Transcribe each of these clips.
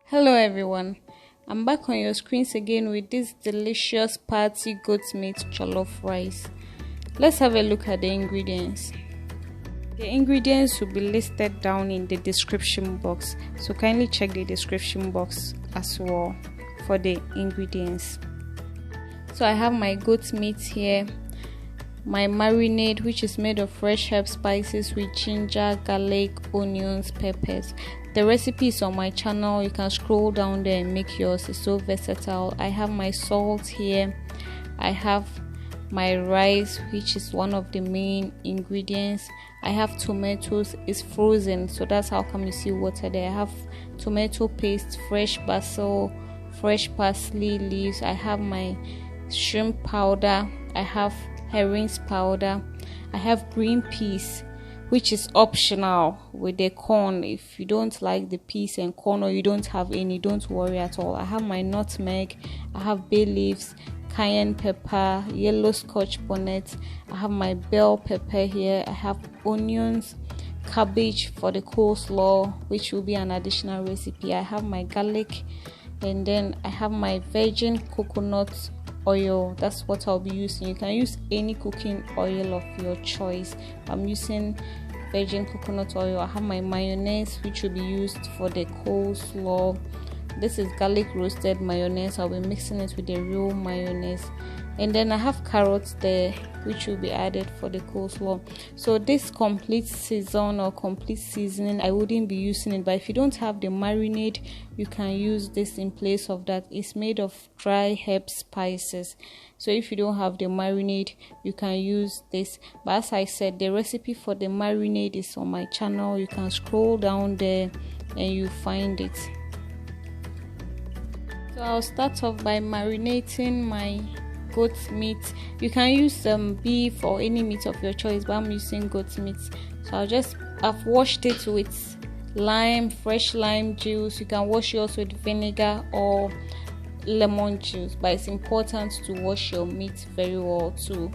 Hello everyone, I'm back on your screens again with this delicious party goat meat jollof rice. Let's have a look at the ingredients. The ingredients will be listed down in the description box, so kindly check the description box as well for the ingredients. So I have my goat meat here, my marinade which is made of fresh herb spices with ginger, garlic, onions, peppers. The recipe is on my channel. You can scroll down there and make yours. It's so versatile. I have my salt here. I have my rice, which is one of the main ingredients. I have tomatoes. It's frozen, so that's how come you see water there. I have tomato paste, fresh basil, fresh parsley leaves. I have my shrimp powder. I have herrings powder. I have green peas, which is optional with the corn. If you don't like the peas and corn, or you don't have any, don't worry at all. I have my nutmeg. I have bay leaves, cayenne pepper, yellow scotch bonnet. I have my bell pepper here. I have onions, cabbage for the coleslaw, which will be an additional recipe. I have my garlic, and then I have my virgin coconut oil. That's what I'll be using. You can use any cooking oil of your choice. I'm using virgin coconut oil. I have my mayonnaise, which will be used for the coleslaw. This is garlic roasted mayonnaise. I'll be mixing it with the real mayonnaise. And then I have carrots there, which will be added for the coleslaw. So this complete season or complete seasoning, I wouldn't be using it. But if you don't have the marinade, you can use this in place of that. It's made of dry herb spices. So if you don't have the marinade, you can use this. But as I said, the recipe for the marinade is on my channel. You can scroll down there and you find it. So I'll start off by marinating my goat meat. You can use beef or any meat of your choice, but I'm using goat meat. So I've washed it with lime, fresh lime juice. You can wash yours with vinegar or lemon juice, but it's important to wash your meat very well to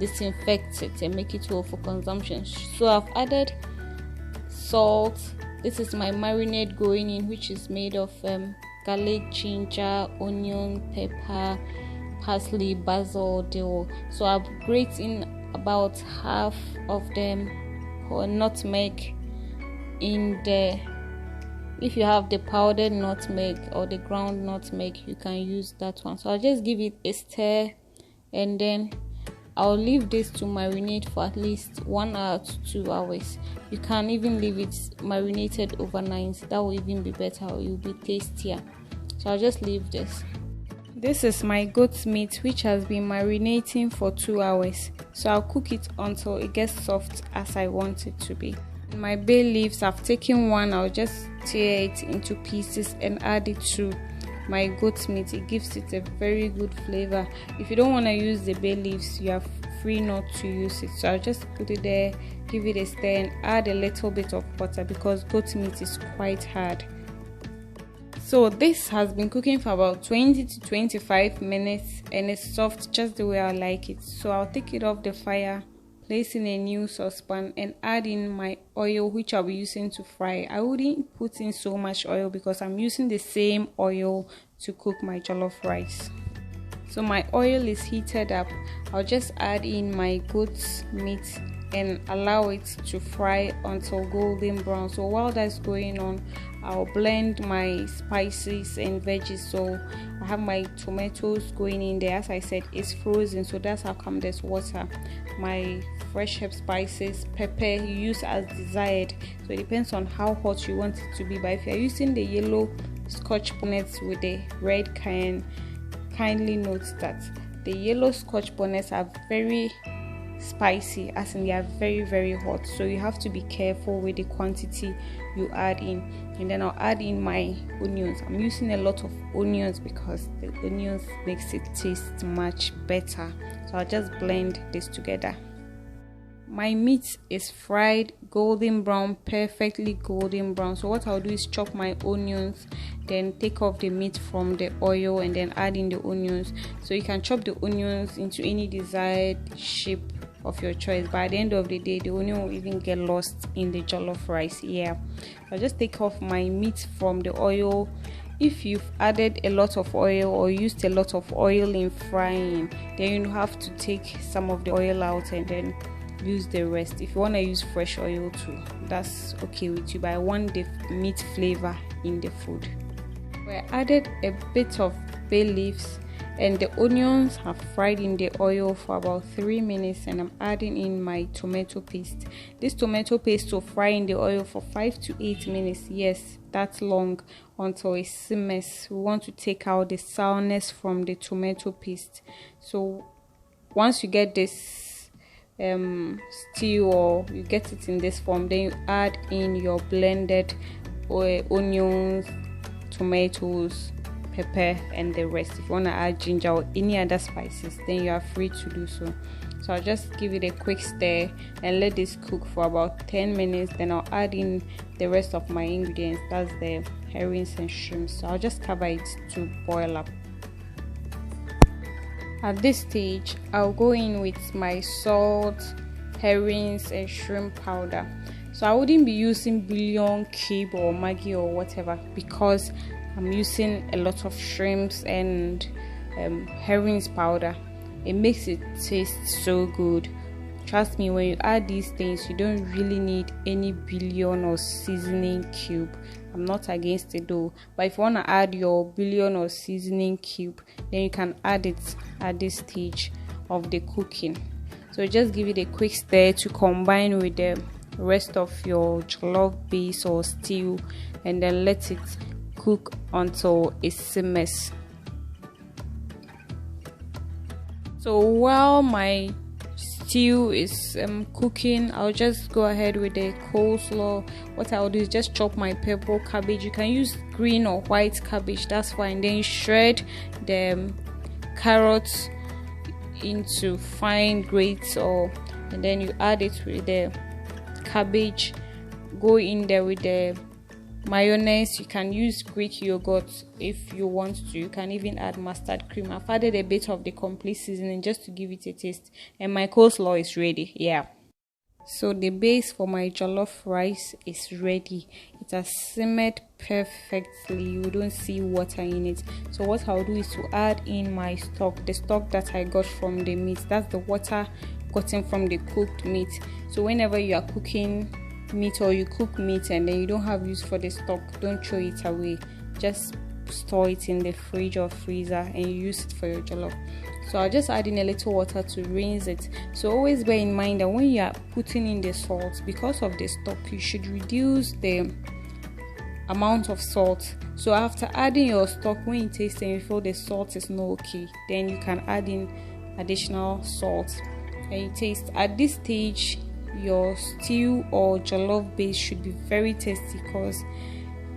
disinfect it and make it well for consumption. So I've added salt. This is my marinade going in, which is made of garlic, ginger, onion, pepper, parsley, basil, dill. So I'll grate in about half of them, or nutmeg in there. If you have the powdered nutmeg or the ground nutmeg, you can use that one. So I'll just give it a stir, and then I'll leave this to marinate for at least 1 hour to 2 hours. You can even leave it marinated overnight. That will even be better. It will be tastier. So I'll just leave this. This is my goat meat, which has been marinating for 2 hours. So I'll cook it until it gets soft as I want it to be. My bay leaves, I've taken one. I'll just tear it into pieces and add it to my goat meat. It gives it a very good flavor. If you don't want to use the bay leaves, you are free not to use it. So I'll just put it there, give it a stir, and add a little bit of butter because goat meat is quite hard. So this has been cooking for about 20 to 25 minutes and it's soft just the way I like it. So I'll take it off the fire, place in a new saucepan, and add in my oil, which I'll be using to fry. I wouldn't put in so much oil because I'm using the same oil to cook my jollof rice. So my oil is heated up. I'll just add in my goat meat and allow it to fry until golden brown. So while that's going on, I'll blend my spices and veggies. So I have my tomatoes going in there. As I said, it's frozen, so that's how come there's water. My fresh herb spices, pepper, you use as desired. So it depends on how hot you want it to be. But if you're using the yellow scotch bonnets with the red cayenne, kindly note that the yellow scotch bonnets are very spicy, as in they are very, very hot. So you have to be careful with the quantity you add in. And then I'll add in my onions. I'm using a lot of onions because the onions makes it taste much better. So I'll just blend this together. My meat is fried golden brown, perfectly golden brown. So what I'll do is chop my onions, then take off the meat from the oil and then add in the onions. So you can chop the onions into any desired shape of your choice, but at the end of the day the onion will even get lost in the jollof rice. I'll just take off my meat from the oil if you've added a lot of oil or used a lot of oil in frying, then you have to take some of the oil out and then use the rest. If you want to use fresh oil too, that's okay with you, but I want the meat flavor in the food. I added a bit of bay leaves, and the onions have fried in the oil for about 3 minutes, and I'm adding in my tomato paste. This tomato paste will fry in the oil for 5 to 8 minutes. Yes, that's long, until it simmers. We want to take out the sourness from the tomato paste. So once you get this stew, or you get it in this form, then you add in your blended onions, tomatoes, pepper, and the rest. If you want to add ginger or any other spices, then you are free to do so. So I'll just give it a quick stir and let this cook for about 10 minutes. Then I'll add in the rest of my ingredients, that's the herrings and shrimps. So I'll just cover it to boil up. At this stage, I'll go in with my salt, herrings, and shrimp powder. So I wouldn't be using bouillon cube or Maggi or whatever, because I'm using a lot of shrimps and herrings powder. It makes it taste so good. Trust me, when you add these things, you don't really need any bouillon or seasoning cube. I'm not against it though, but if you want to add your bouillon or seasoning cube, then you can add it at this stage of the cooking. So just give it a quick stir to combine with the rest of your jollof base or stew, and then let it cook until it simmers. So while my stew is cooking, I'll just go ahead with the coleslaw. What I'll do is just chop my purple cabbage. You can use green or white cabbage, that's fine. Then shred the carrots into fine grates, and then you add it with the cabbage. Go in there with the mayonnaise. You can use Greek yogurt if you want to. You can even add mustard cream. I've added a bit of the complete seasoning just to give it a taste, and my coleslaw is ready. Yeah, so the base for my jollof rice is ready. It has simmered perfectly. You don't see water in it. So what I'll do is to add in my stock, the stock that I got from the meat. That's the water gotten from the cooked meat. So whenever you are cooking meat or you cook meat and then you don't have use for the stock, don't throw it away. Just store it in the fridge or freezer and you use it for your jollof. So I'll just add in a little water to rinse it. So always bear in mind that when you are putting in the salt, because of the stock, you should reduce the amount of salt. So after adding your stock, when you taste and you feel the salt is not okay, then you can add in additional salt and you taste. At this stage, your stew or jollof base should be very tasty, because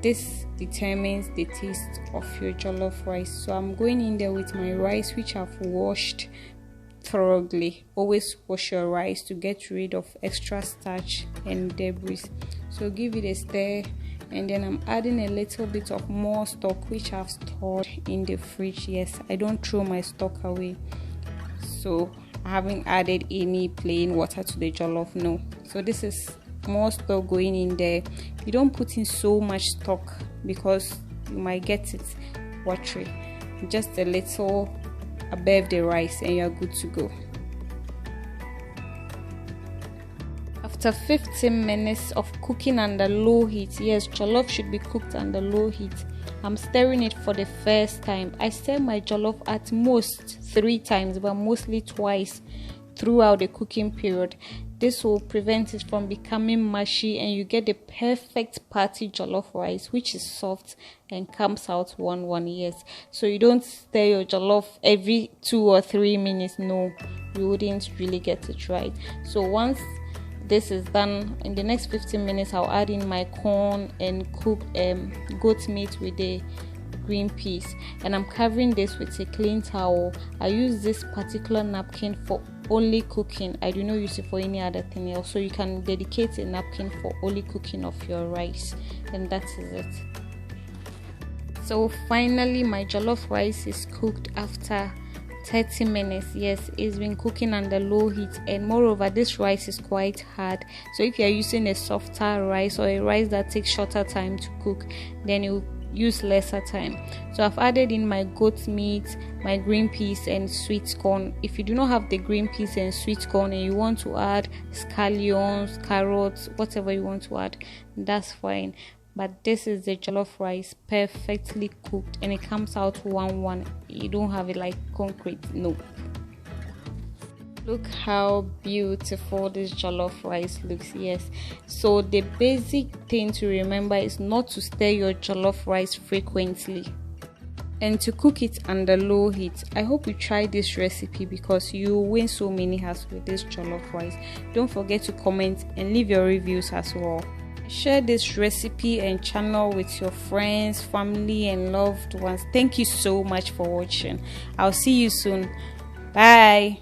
this determines the taste of your jollof rice. So I'm going in there with my rice, which I've washed thoroughly. Always wash your rice to get rid of extra starch and debris. So give it a stir, and then I'm adding a little bit of more stock, which I've stored in the fridge. Yes, I don't throw my stock away. So I haven't added any plain water to the jollof, no. So this is more stock going in there. You don't put in so much stock because you might get it watery. Just a little above the rice and you're good to go. After 15 minutes of cooking under low heat, yes, jollof should be cooked under low heat. I'm stirring it for the first time. I stir my jollof at most 3 times, but mostly twice throughout the cooking period. This will prevent it from becoming mushy and you get the perfect party jollof rice, which is soft and comes out one. Yes, so you don't stir your jollof every 2 or 3 minutes. No, you wouldn't really get it right. So once this is done, in the next 15 minutes I'll add in my corn and cooked goat meat with the green peas, and I'm covering this with a clean towel. I use this particular napkin for only cooking. I do not use it for any other thing else. So you can dedicate a napkin for only cooking of your rice, and that is it. So finally my jollof rice is cooked after 30 minutes. Yes, it's been cooking under low heat, and moreover this rice is quite hard. So if you're using a softer rice or a rice that takes shorter time to cook, then it will use lesser time. So I've added in my goat meat, my green peas and sweet corn. If you do not have the green peas and sweet corn and you want to add scallions, carrots, whatever you want to add, that's fine. But this is the jollof rice, perfectly cooked, and it comes out 1-1. You don't have it like concrete. No. Look how beautiful this jollof rice looks. Yes, so the basic thing to remember is not to stir your jollof rice frequently and to cook it under low heat. I hope you try this recipe because you will win so many hearts with this jollof rice. Don't forget to comment and leave your reviews as well. Share this recipe and channel with your friends, family and loved ones. Thank you so much for watching. I'll see you soon. Bye.